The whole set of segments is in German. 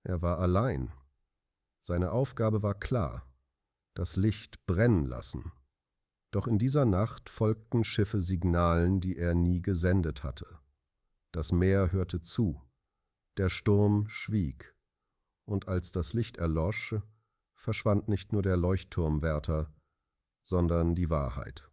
Er war allein. Seine Aufgabe war klar: das Licht brennen lassen. Doch in dieser Nacht folgten Schiffe Signalen, die er nie gesendet hatte. Das Meer hörte zu, der Sturm schwieg, und als das Licht erlosch, verschwand nicht nur der Leuchtturmwärter, sondern die Wahrheit.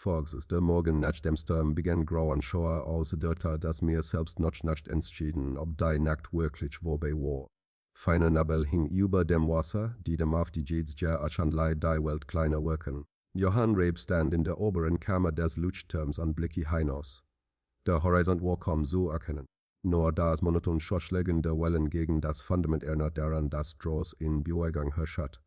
Volgens de morgen nach dem Sturm begann grau an Shore aus Deutschland, das mir selbst noch nicht entschieden, ob die Nacht wirklich vorbei war. Feine Nebel hing über dem Wasser, die dem auf die Jedes Detail die Welt kleiner wirken. Johann Reb stand in der oberen Kammer des Leuchtturms und blickte hinaus. Der Horizont war kaum zu erkennen. Nur das monoton Schorschlägen der Wellen gegen das Fundament erinnert daran, dass Dross in Bewegung herrscht.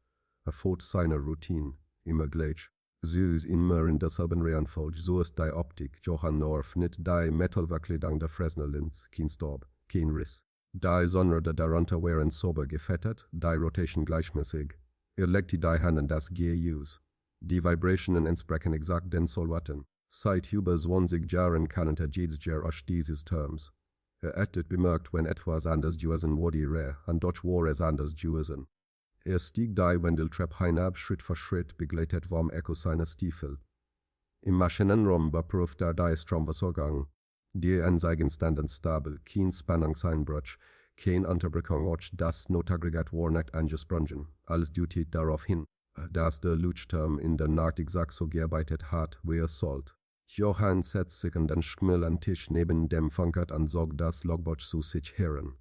Er fort seiner Routine, immer gleich. Sie ist immer in derselben Reihenfolge, so ist die Optik. Johann Norf nicht die Metallverkleidung der Fresnel-Linz, kein Staub, kein Riss. Die Sonne der darunter wären sauber gefettet, die Rotation gleichmäßig. Legte die Hand an das GUs. Die Vibrationen entsprechen exakt den Solwatten. Seit über 20 Jahren kannte jedes Jahr aus dieses Terms. Hätte bemerkt, wenn etwas anders gewesen wurde, und dort war es anders gewesen. Stieg die Wendeltreppe hinab, Schritt für Schritt, begleitet vom Echo seiner Stiefel. Im Maschinenraum überprüfte die Stromversorgung. Die Anzeigen standen stabil, kein Spannungseinbruch, keine Unterbrechung, auch das Notaggregat war nicht angesprungen. Alles deutet darauf hin, dass der Leuchtturm in der Nacht exakt so gearbeitet hat, wie er sollte. Johann setzte sich an den schmalen Tisch neben dem Funkert und zog das Logbuch zu sich heran.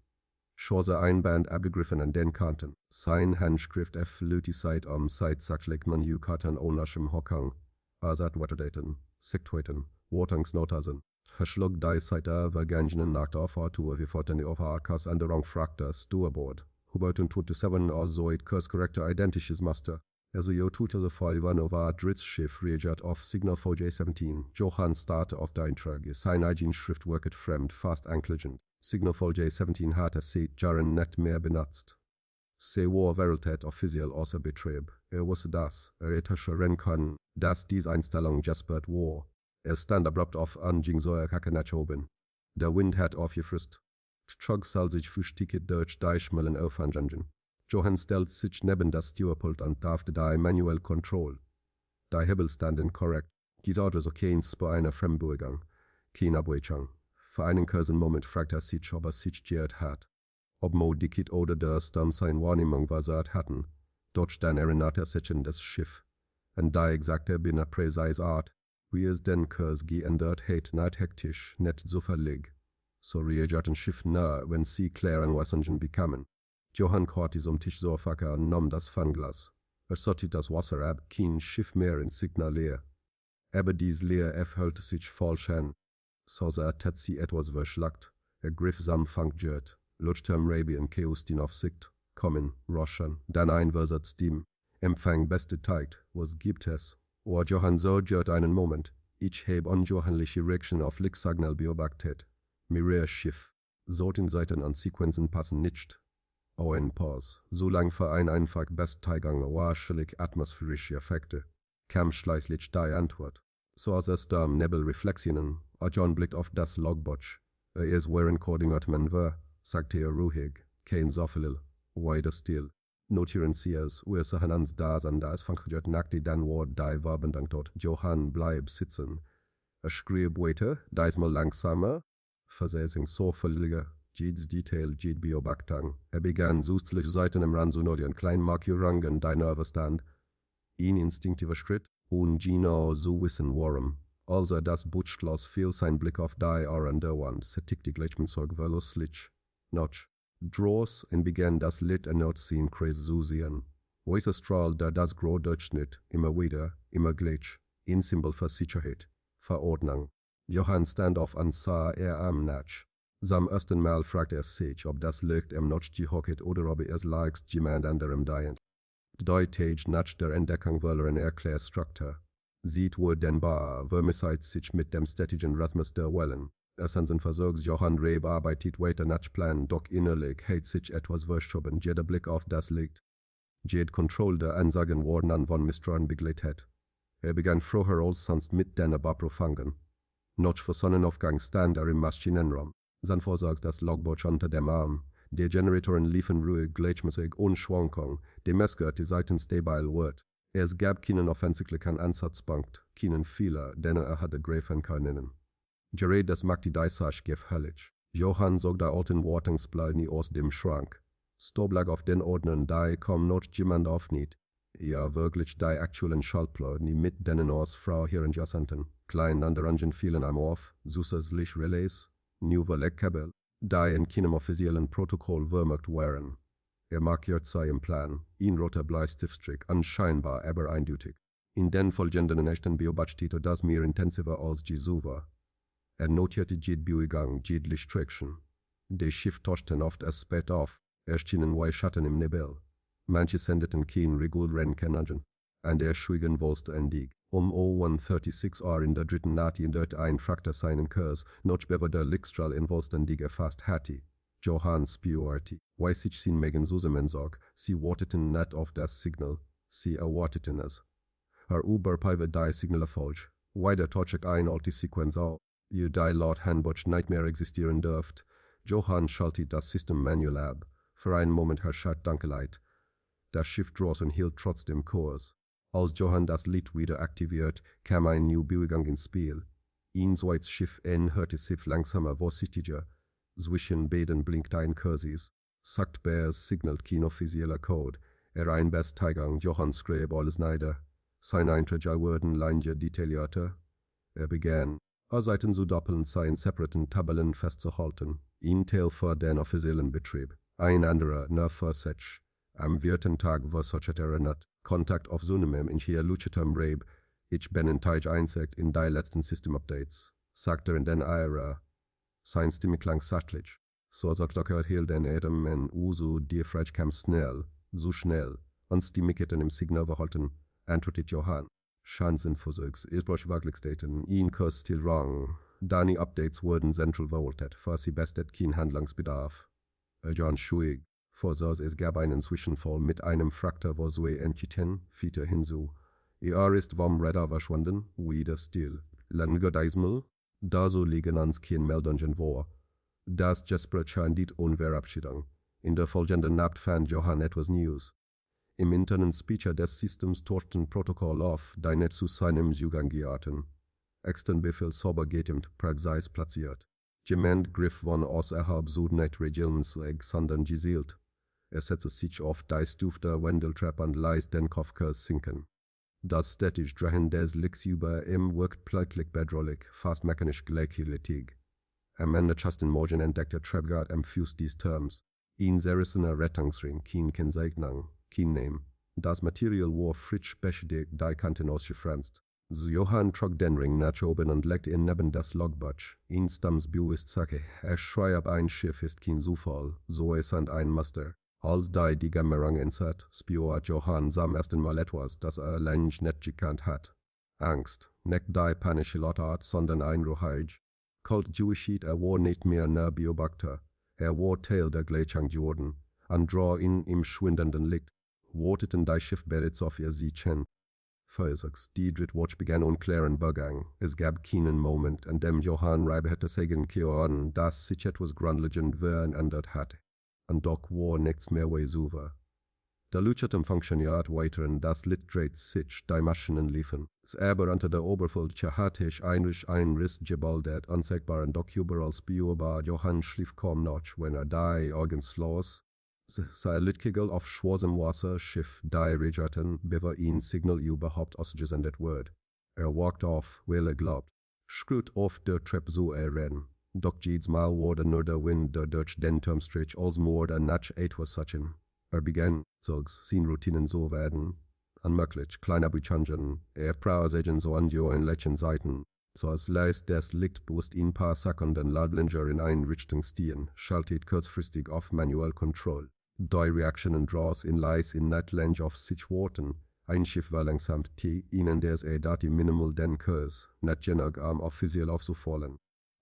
Schwarze Einband abgegriffen an den Kanten. Sein Handschrift flöte seit seit man Karten ohne Hockang. Azat Wetterdaten, Sichtweiten, Wortungsnotasen. Verschlug die Seite vergangenen Nacht auf Tour, wie fort die Overarkas an der Rangfrakte Steuerbord. Hubert und 27 aus Zoid kurskorrekte identisches Muster. Also jo 2005 war Drittsschiff reagiert auf Signal von J17. Johann starrte auf die Einträge. Sein eigen Schrift wirkte fremd, fast anklägend. Signal von J17 hatte seit Jahren nicht mehr benutzt. Sie war Veritat offiziell außer Betrieb. Wusste das, hätte schreien können, dass diese Einstellung gespürt war. Stand abrupt auf und ging so nach oben. Der Wind hat aufgefrisst. Trug soll sich Fußticket durch die Schmellen aufhängen. Johann stellt sich neben das Steuerpult und darfte die Manual Control. Die Hebel standen korrekt. Dies Auto so kein bei einer Fremdbeugung. Kein Abweichung. Für einen kurzen Moment fragte er sich, ob sich geirrt hat. Ob Dickit oder der Sturm seine Wahrnehmung versagt hatten. Dort dann erinnerte er sich an das Schiff. Und die exakte binnen präzise Art, wie es den Kurs geändert hat, nicht hektisch, nicht zufällig. So reagierten Schiff nahe, wenn sie klaren Wasserungen bekamen. Johann caught es Tisch Sofacker und nahm das Fangglas. Sortierte das Wasser ab, kein Schiff mehr in Signal leer. Aber dies Leer erfüllte sich falsch an. So hat sie etwas verschlagt. Griff sam Funkjet. Leuchtturm Rabian Chaos den auf Sicht. Kommen, Roschen, dann einversatz dem. Empfang beste Zeit, was gibt es? O Johann so einen Moment. Ich habe unjohanliche Reaktion auf Lichtsignal beobachtet. Mir Schiff. Sorten Seiten an Sequenzen passen nicht. Ein Pause. So lang für ein einfach Bestteigung wahrscheinlich atmosphärische Effekte. Kam schließlich die Antwort. So als es Nebelreflexionen. John blickt auf das Logbuch. Ist während Koordinaten war, sagte er ruhig. Kein Soffel. Weiter still. Notieren Sie es, Ursachen ans das und das funktioniert nach dann war die Verbindung dort. Johann bleib sitzen. Schrieb weiter, diesmal langsamer. Versetzung so völliger. Jedes Detail, jede Beobachtung. Begann süßlich Seiten im Rand zu notieren, klein Markierungen, die Nerven stand. Ein instinktiver Schritt, und genau so wissen warum. Als das Buch schloss, fiel sein Blick auf die an der Wand, sättigte Gleichmünzog verlustlich. Noch. Dross und begann das Licht erneut sehen, kreis zu sehen. Weißer Strahl, der das Grau durchschnitt, immer wieder, immer gleich. Ein Symbol für Sicherheit, Verordnung. Johann stand auf und sah am nach. Zum ersten Mal fragte er sich, ob das Licht im Notch gehockt oder ob es leicht jemand anderem dient. Die Tage nach der Entdeckung war erklärstruktur. Sieht wohl denkbar, vermisst sich mit dem stetigen Rhythmus der Wellen. Erstens versucht Johann Reb arbeitet weiter nach Plan, doch innerlich hat sich etwas verschoben, jeder Blick auf das Licht. Jede Kontrolle der Ansagen wurden von Misstrauen begleitet. Begann früher als sonst mit den Überprüfungen. Noch vor Sonnenaufgang stand im Maschinenraum. Sein Vorsorg das Logboot unter dem Arm. Die Generatoren liefen ruhig, gleichmäßig, ohne Schwankung. Die Messgurt die Seiten stabil wird. Es gab keinen offensichtlichen Ansatzpunkt, keinen Fehler, den hatte greifen können. Gerät das macht die Deissach gefällig. Johann zog der alten Wartungsblei aus dem Schrank. Stoblag auf den Ordnern, da kam noch jemand auf nicht. Ja, wirklich die aktuellen Schaltpläne, die mit denen aus Frau hier in Jassenten. Klein an der Angen fielen am auf, süßes Lichtrelais, neuer Leckkabel, die in keinem offiziellen Protokoll vermerkt waren. Markiert seinen Plan, ein roter Bleistiftstrich, anscheinbar aber eindeutig. In den folgenden Nächten beobachtete das mehr intensiver als je zuvor. Notierte jede Bewegung, jede Lichtsträkchen. Die Schiff tauchten oft erst spät auf, erschienen zwei Schatten im Nebel. Manche sendeten kein regulären Kennungen. Und schwiegen wollte endig. 01:36 in der dritten Nacht in dort ein Frachter seinen Kurs, noch bevor der Lichtstrahl in Wolstendig erfasst hatte. Johann spürte, weil sich sein Megen zusammenzog, sie warteten nicht auf das Signal, sie erwarteten es. Überprüfe die Signale falsch, weiter tauchte ein alte Sequenz auf, die laut Handbuch nicht mehr existieren dürft. Johann schaltete das System manuell ab. Für einen Moment herrschte Dunkelheit. Das Schiff draußen hielt trotzdem Kurs. Als Johann das Licht wieder aktiviert, kam ein neuer Bewegung ins Spiel. Ein zweites Schiff hörte sich langsamer, vorsichtiger. Zwischen beiden blinkte ein Kursis. Sachtbärs signalt kein offizieller Code. Ein Besteigung, Johann schrieb alles nieder. Sein Eintritt wurden Linje detaillierter. Begann, Seiten zu doppeln seien separaten Tabellen festzuhalten. Ein Teil für den offiziellen Betrieb, ein anderer nur für sich. Am vierten Tag war solches erinnert. Kontakt aufzunehmen in hier Leuchtturm Reb. Ich bin in Teil einsegt in die letzten System-Updates, sagte in den Ära. Sein Stimme klang sachtlich. So als locker hielt den Atem en Uso die Frage kam schnell, so schnell, uns die Miketen im Signal verhalten, antwortet Johann. Schanzenversuchs, ich brauche Wirklichkeiten, ihn Kurs still wrong. Deine Updates wurden zentral verwaltet, für sie bestet kein Handlungsbedarf. John schwieg. Vorsah es gab einen Zwischenfall mit einem Frachter, wo zwei Entitien, fiete hinzu. Ist vom Radar verschwunden, wieder still. Langer diesmal, da so liegen uns kein Meldungen vor. Das Gespräch scheint Unverabschiedung. In der folgenden Nacht fand Johann etwas News. Im internen Speicher des Systems tauchten Protokoll auf, die nicht zu seinem Zugang gehörten. Extern Befehl sauber getimt, präzise platziert. Jemand griff von außerhalb nicht Regierungsleg, sondern gezielt. Setzte sich auf die Stufe Wendeltreppe und ließ den Kopfkurs sinken. Das stetisch Drehen des Lichts über ihm wirkt plötzlich bedrohlich, fast mechanisch gleichgültig. Am Ende des Morgen entdeckte Trebgard am Fuß des Turms. Ein zerrissener Rettungsring, kein Kennzeichnung, kein Name. Das Material war frisch beschädigt, die Kanten ausgefranst. Johann trug den Ring nach oben und legte ihn neben das Logbuch. Ein Stammsbewusstsein, schreibt ein Schiff ist kein Zufall, so ist ein Muster. Als die Gammerang insat, spürt Johann zum ersten Mal etwas, das längst nicht gekannt hat. Angst, nicht die panische Lautart, sondern ein Ruhig. Kalt Jewischied war nicht mehr nur Beobachter. War Teil der Gleichung geworden. Und draw in im schwindenden Licht, warteten die Schiffbereits auf ihr Siegen. Feiertags, die Drittwatch begann unklären Begang. Es gab keinen Moment, an dem Johann Reibe hätte sagen können, dass sich etwas grundlegend verändert hatte. Und doch war nichts mehr wie sauber. Der Leuchtturm funktioniert weiter und das Licht dreht sich, die Maschinen liefen. Aber unter der Oberfläche hatte ich ein Riss gebildet, unsichtbar und doch überall spürbar. Johann schlief kaum noch, wenn die Augen schloss. Sein Lichtkegel auf schwarzem Wasser Schiff die registrierten, bevor ein Signal überhaupt ausgesendet wurde. Walkte auf, weil glaubt. Schrut auf der Treppe zu rennen. Doch jedes Mal wurde nur der Wind, der durch den Turmstrich als Mord und nach etwas sachen. Begann, zogs, sin Routinen so werden. Unmöglich, kleine Abweichungen, Frauensagen so an in letzten Seiten. So es lässt das Licht bewusst ein paar Sekunden Ladlinger in eine Richtung stehen, schaltet kurzfristig auf Manual Control. Die Reaktionen draus in leis in nicht lang auf sich warten. Ein Schiff war langsam ihnen des dati minimal den Kurs, nicht genug offiziell aufzufallen.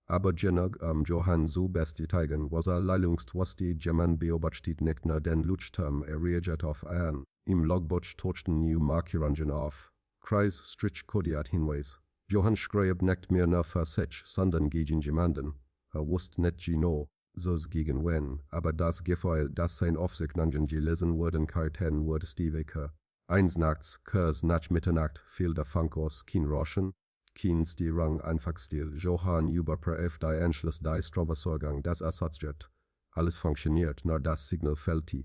Aber genug Johann so bestätigen, was leilungstwasti jemand beobachtet nicht nur den Leuchtturm reagiert auf an. Im Logbuch tauchten new Markierungen auf. Kreis Strich Kodiat Hinweis. Johann schreibt nicht mehr nur für sich, sondern gegen jemanden. wusste nicht genau, so's gegen wen, aber das Gefühl, dass sein Aufsignangen gelesen wurden, Karten wurde Stiveker. Eins nachts, Kurs nach Mitternacht, fiel der Funkos, kein Rauschen, kein Stierang, einfach still. Johann überprüft die Anschluss die Stroversorgung des Ersatzjet. Alles funktioniert, nur das Signal fällt.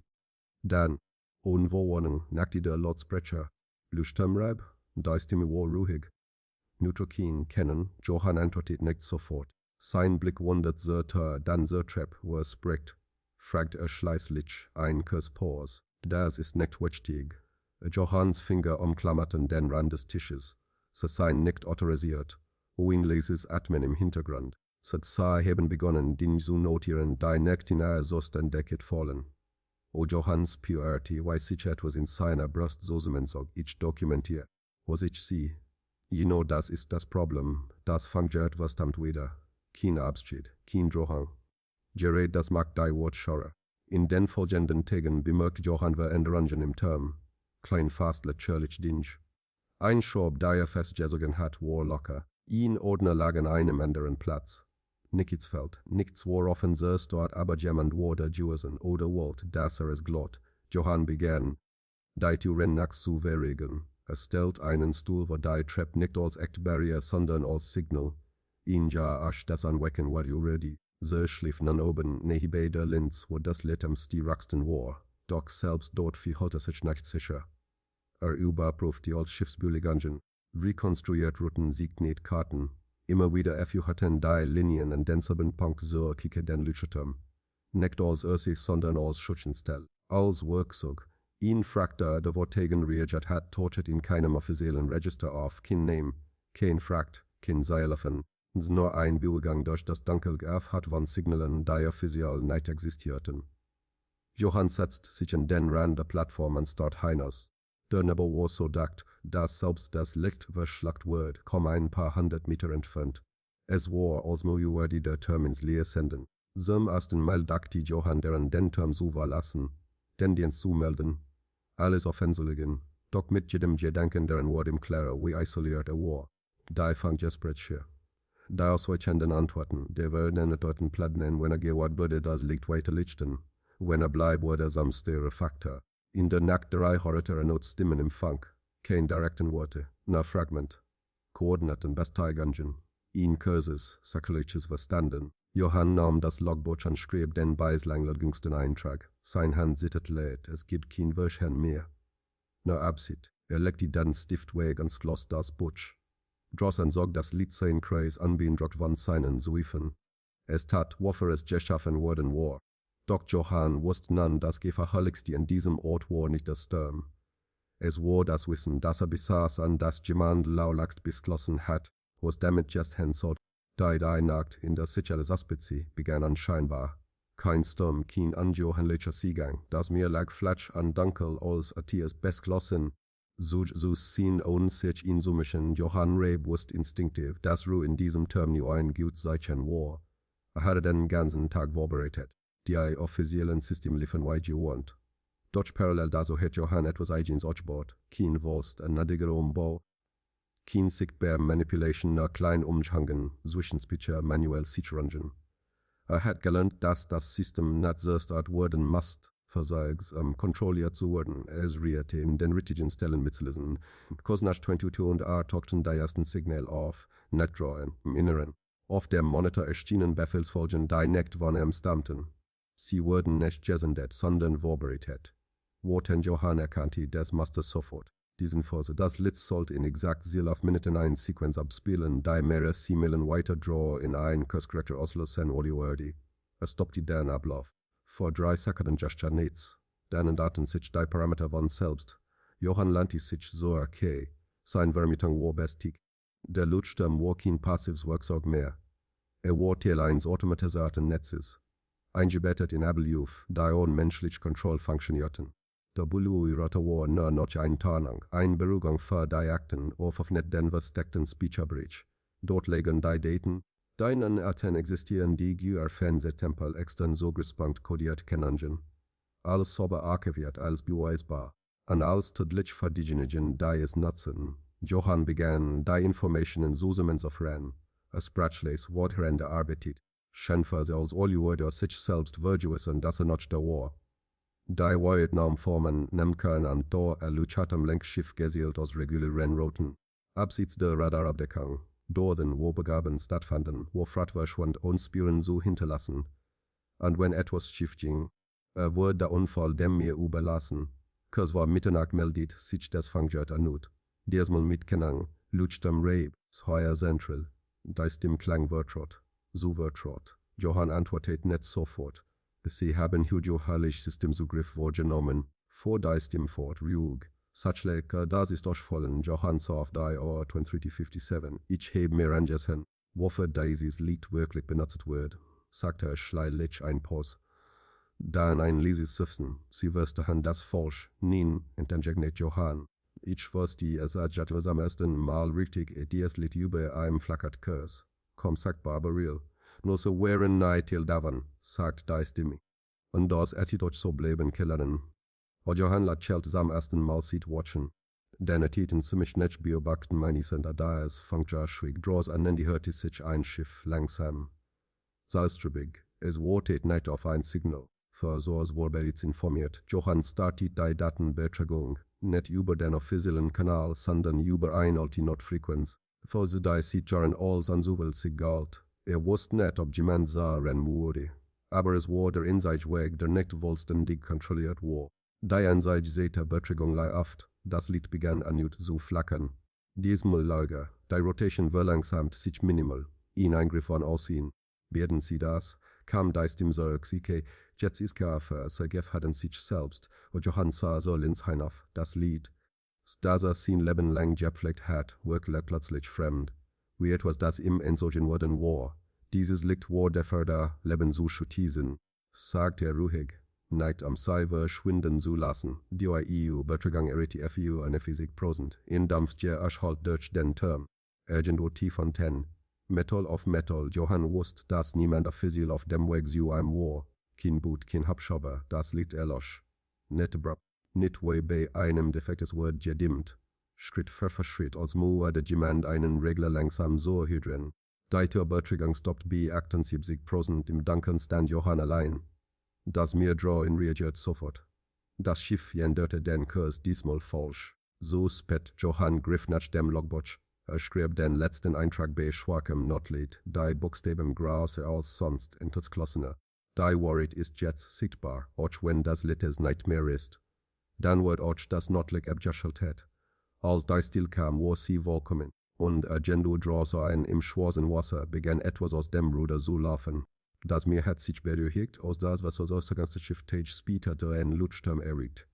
Dann, Unverwarnung, nackte der Lautsprecher. Leuchtturmräb, da ist ihm wohl ruhig. Neutrokin kennen, Johann antwortet nicht sofort. Sein Blick wandert zur dann zur Treppe, wo er spricht. Fragt schließlich, ein Kuss Pause. Das ist nicht wichtig. Johanns Finger umklammerten den Rand des Tisches. Sie seien nicht autorisiert. Unleises Atmen im Hintergrund. Sie haben begonnen, Dinge zu notieren, die nicht in ihr Entdecket fallen. Johanns Purity weiß ich etwas in seiner Brust so ich dokumentiere, was ich sehe. Das ist das Problem, das fängt etwas damit wieder. Kein Abschied, kein Drohung. Gerät das macht die Wortschauer. In den folgenden Tagen bemerkt Johann Veränderungen im Turm. Klein fast lächerlich Dinge. Ein Schraub, der er festgezogen hat, war locker. Ein Ordner lag an einem anderen Platz. Nichts fällt, nichts woraufhin es dort aber jemand wurde gewesen oder wollte, dass es glott. Johann begann, die Türen nachzuverriegen. Stellt einen Stuhl vor die Treppe nicht als echt Barriere, sondern als Signal. Ja das Anwecken war ready. Sie schlief nun oben, neben der Linz, wo das Licht am stärksten war. Doch selbst dort verhielt sich nicht sicher. Überprüfte als Schiffsbüligungen, rekonstruiert Routen, sieht nicht Karten. Immer wieder erführten die Linien an denselben Punkt zur Kicke den Leuchtturm. Nicht als Ursicht, sondern als Schutzstelle, als Werkzeug. Ihn fragte, der Vortegen reagiert hat, taucht in keinem offiziellen Register auf, kein Name, kein Fragt, kein Seilöffnen. Nur ein Bürgergang durch das Dunkel hat von Signalen, die offiziell nicht existierten. Johann setzt sich an den Rand der Plattform und starrt hinaus. Der Nebel war so dicht, dass selbst das Licht verschluckt wurde, kaum ein paar hundert Meter entfernt. Es war, als möge der Turm ins Leere senden. Zum ersten Mal dachte Johann daran, den Turm zu verlassen, den Dienst zu melden, alles offensichtlichen, doch mit jedem Gedanken daran wurde ihm klarer, wie isoliert war. Die fang Gespräche. Die ausweichenden Antworten, der werden deuten Plänen, wenn gehört wurde, das Licht weiter lichten. Wenn bleibt, wurde es am större Faktor. In der Nacht 3 hörte not Stimmen im Funk. Kein direkten Worte, nur Fragment. Koordinaten Besteigangen. In Kurses, Sakliches verstanden. Johann nahm das Logbuch und schrieb den beislanglegsten Eintrag. Sein Hand zittert leid, es gibt kein Wörtchen mehr. Nur Absicht, legte den Stift weg und schloss das Buch. Draußen zog das Lied sein Kreis unbeeindruckt von seinen Zweifeln. Es tat, wofür es geschaffen worden war. Doch Johann wusste nun, das Gefährlichste in diesem Ort war nicht der Sturm. Es war das Wissen, das besaß und das jemand laulagst beschlossen hat, was damit just hinsollte. Die Nacht in der Sicherheitsaspecie begann anscheinbar. Kein Sturm, kein anjohanlicher Seegang, das mir lag flach und dunkel als Tiers beschlossen. So sehen und sich in zu mischen, Johann Reb wusste instinktiv, dass Ruhe in diesem Turm nur ein gut Zeichen war. Hatte den ganzen Tag vorbereitet. Die offiziellen Systeme liefen wie gewohnt. Dort parallel dazu hat Johann etwas eigens aufgebaut, kein Wurst, ein nadiger Umbau, kein sichtbar Manipulation, nur klein umschhangen, Zwischenspitcher manuell sichern. Hat gelernt, dass das System nicht zuerst werden muss, versorgt, kontrolliert zu werden, es rierte in den richtigen Stellen mitzulesen. Kurz nach 22 und tauchten die ersten Signale auf, nicht drauen, im Inneren. Auf dem Monitor erschienen Befehlsfolgen, die nicht von ihm stammten. Sie wurden nicht gesendet, sondern vorbereitet. Worten Johann erkannte des Masters sofort. Diesen Phase, das Lied sollte in exakt 11 Minuten eine Sequenz abspielen, die mehrere Signalen weiter draw in ein Kurskorrektor auslösen oder. Stoppte den Ablauf. Vor 3 Sekunden geschte nichts. Dann änderten sich die Parameter von selbst. Johann lernte sich so okay. Sein Vermietung war bestig. Der Leuchtturm war kein passives Werkzeug mehr. War Teil eines automatisierten Netzes. Eingebettet in Ablauf, die unmenschlich Kontrolle funktionierten. Der Beluirate war nur noch eine Tarnung, eine Beruhigung für die Akten auf nicht den versteckten Speecherbridge. Dort liegen die Daten, die in Athen existieren, die GUR Fernsehtempel extern so gespannt kodiert kennen. Alles sauber archiviert als beweisbar, und alles tödlich für diejenigen, die es nutzen. Johann begann, die Informationen zusammenzufragen. Sprachlich wurde er arbeitet. Schänfer ze aus Oljueder sich selbst virtuous und das noch der war. Die Vietnam formen Nemkern an Tor Luchatam Lenkschiff gesielt aus regulären Routen. Abseits der Radarabdeckung, Dorden, wo Begaben stattfanden, wo Frachtverschwand und Spuren so hinterlassen. Und wenn etwas schief ging, wurde der Unfall dem mir überlassen. Kurs war Mitternacht meldet sich das Fangjert erneut. Diesmal mit Kennang, Leuchtturm Rabe, heuer Central. Da ist dem Klang Wirtrot, so Wirtrot. Johann antwortet nicht sofort. Sie haben Hugo herrlich Systemzugriff vorgenommen, vor da ist dem Fort Rug. Sachleke, das ist ausfallen, Johann sah auf die Uhr 23:57. Ich heb mir angessen, wofür dieses Lied wirklich benutzt wird, sagte er schleilich ein Pause. Dann ein leises Seufzen, sie wüssten das falsch, nein, entgegnet Johann. Ich wusste, es was am ersten Mal richtig, dieses Lied über einem flackert Kurs. Komm, sagt Barbara real. Nur so wären nahe till davan, sagt die Stimme. Und das Attitude so bleiben killern. Und Johann lächelt zum ersten Mal sieht watchen. Deine Titen ziemlich nicht beobachten meine sind da es fangt ja schwig draus an und die hört sich ein Schiff langsam. Salstrubig, es wartet nicht auf ein Signal. Für so es war bereits informiert. Johann startet die Datenbetragung, nicht über den offiziellen Kanal, sondern über eine Alternatfrequenz. Für sie die sieht jaren alles an so viel sich galt. Wusste nicht, ob jemand sagen würde. Aber es war der Einsatzweg, der nicht vollständig kontrolliert war. Die Einsatzseite Betragung lei oft, das Lied begann erneut zu flackern. Diesmal lauger, die Rotation verlangsamt sich minimal. Ein Eingriff von außen. Werden Sie das? Kam dies dem Sorg, jetzt ist Kaffee, Sergef hatten sich selbst, und Johann sah so ins hinauf, das Lied. Das sein Leben lang gepflegt hat, wirklich plötzlich fremd. Wie etwas, das ihm entzogen worden war. Dieses Licht war der Förder, Leben zu schützen, sagt er ruhig, neigt am Cyber schwinden zu lassen, die EU Betragung RTFU an Physik-Prosent, in Dampfje erschalt durch den Term, irgendwo tief von 10. Metal auf Metal, Johann wusste, dass niemand offiziell auf dem Weg zu einem war. Kein Boot, kein Hubschrauber, das Licht erlosch. Nicht abrupt, nicht wie bei einem defektes Wort gedimmt. Schritt für Schritt, als wurde jemand einen Regler langsam so hydren. Die Betragung stoppt bei 78% im Dunkeln stand Johann allein. Das Meerdraw reagiert sofort. Das Schiff änderte den Kurs diesmal falsch. So spät Johann griff nach dem Logbuch. Schrieb den letzten Eintrag bei schwachem Notlied, die Buchstaben größer als sonst entschlossener. Die Wahrheit ist jetzt sichtbar, auch wenn das Lied es nicht mehr ist. Dann wird auch das Notlied abgeschaltet. Als die still kam, war sie vollkommen, und Agendo draußen ein im schwarzen Wasser begann etwas aus dem Ruder zu laufen. Das Meer hat sich beruhigt, aus das, was aus der ganzen Schifftage später durch einen Leuchtturm erregt.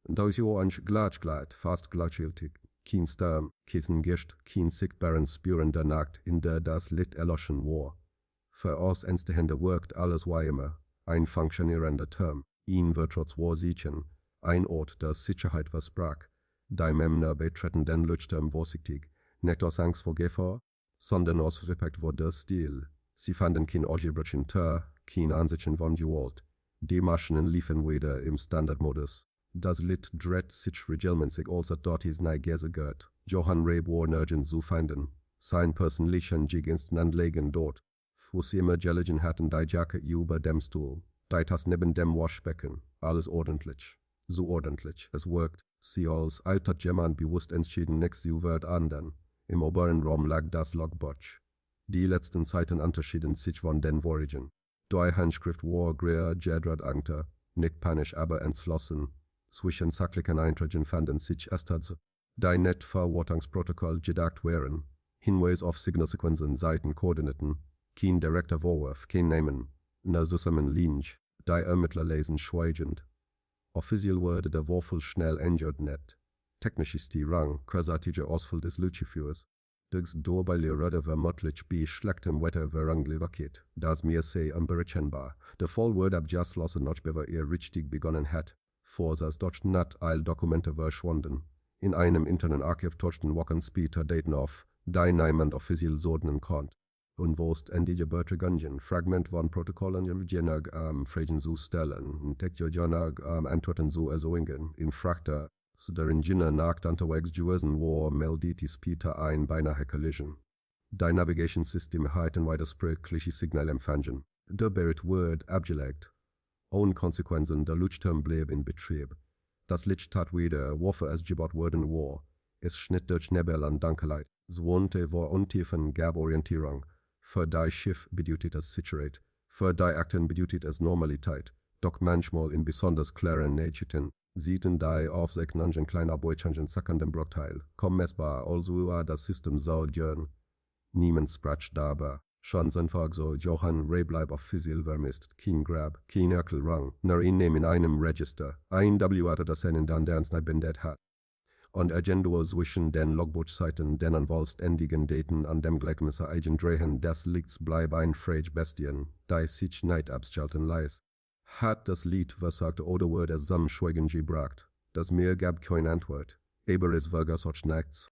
Da ist ja ein Glatschgleit, fast gleichgültig. Kein Sturm, kein Gischt, kein sichtbaren Spüren der Nacht, in der das Licht erloschen war. Für uns Einzelhände wirkt alles wie immer. Ein funktionierender Turm, ein wird trotz war sichern, ein Ort, der Sicherheit versprach. Die Männer betreten den Leuchtturm vorsichtig, nicht aus Angst vor Gefahr, sondern aus Respekt vor der Stil. Sie fanden kein algebraischen Tür, kein Ansichten von Gewalt. Die Maschinen liefen wieder im Standardmodus. Das Lied dreht sich regelmäßig als dort ist gehört. Johann Rabe war nirgends zu finden. Sein persönlichen Gegenstand legen dort, wo sie immer gelegen hatten die Jacke über dem Stuhl. Die Tasse neben dem Waschbecken. Alles ordentlich. So ordentlich, es wirkt, sie als hat jemand bewusst entschieden nichts zu ändern. Im oberen Raum lag das Logbuch. Die letzten Seiten unterschieden sich von den vorigen. Die Handschrift war grau gedruckt, nicht panisch, aber entschlossen. Zwischen sachlichen Einträgen fanden sich Erstsätze, die nicht für Wartungsprotokoll gedacht wären. Hinweis auf Signalsequenzen, Seitenkoordinaten, kein direkter Vorwurf, kein Namen, nur Zusammenlinie. Die Ermittler lesen schweigend. Offiziell wurde der Würfel schnell ändert nicht. Technisch ist die Rang, kurzartige Ausfall des Leuchtturms. Durchs Dorbeiler Röder vermutlich bei schlechtem Wetter verunglückt, das mir sehr unberechenbar. Der Fall wurde abgeschlossen, noch bevor richtig begonnen hat. Vor das Deutschland all Dokumente verschwunden. In einem internen Archiv tauchten Wochen später Daten auf, die niemand offiziell sorgen konnte. Unwusst endige Betragungen, Fragment von Protokollen jener Fragen zu stellen, jener Antworten zu erzeugen, in Frachter, so der Ingenieur nach unterwegs gewesen war, meldete später ein beinahe Collision. Die Navigationssysteme halten widersprüchliche Signale empfangen. Der Berit wird abgelegt. Ohne Konsequenzen, der Leuchtturm blieb in Betrieb. Das Licht tat wieder, wofür es gebaut worden war. Es schnitt durch Nebel an Dunkelheit. Es wohnte vor Untiefen, gab Orientierung. Für die Schiff bedeutet es Sicherheit. Für die Akten bedeutet es Normalität. Doch manchmal in besonders klaren Nächten sieten die Aufzeichnungen kleiner Beutungen sackenden Bruchteil. Kaum messbar, also das System soll gehen. Niemand sprach dabei. Schon einfach so, Johann Rebleib auf Fussilvermist, kein Grab, kein Erkelrang, nur ihn in einem Register. Ein W das einen dann der uns bendet hat. Und Agenda zwischen den Logbuchseiten, den anwaltständigen Daten an dem Gleichmesser eigen Drehen des Lichts bleib ein Frage Bestien, die sich nicht abschalten ließ. Hat das Lied versagt oder wurde es zum Schweigen gebracht? Das Meer gab keine Antwort. Aber es war solch nichts.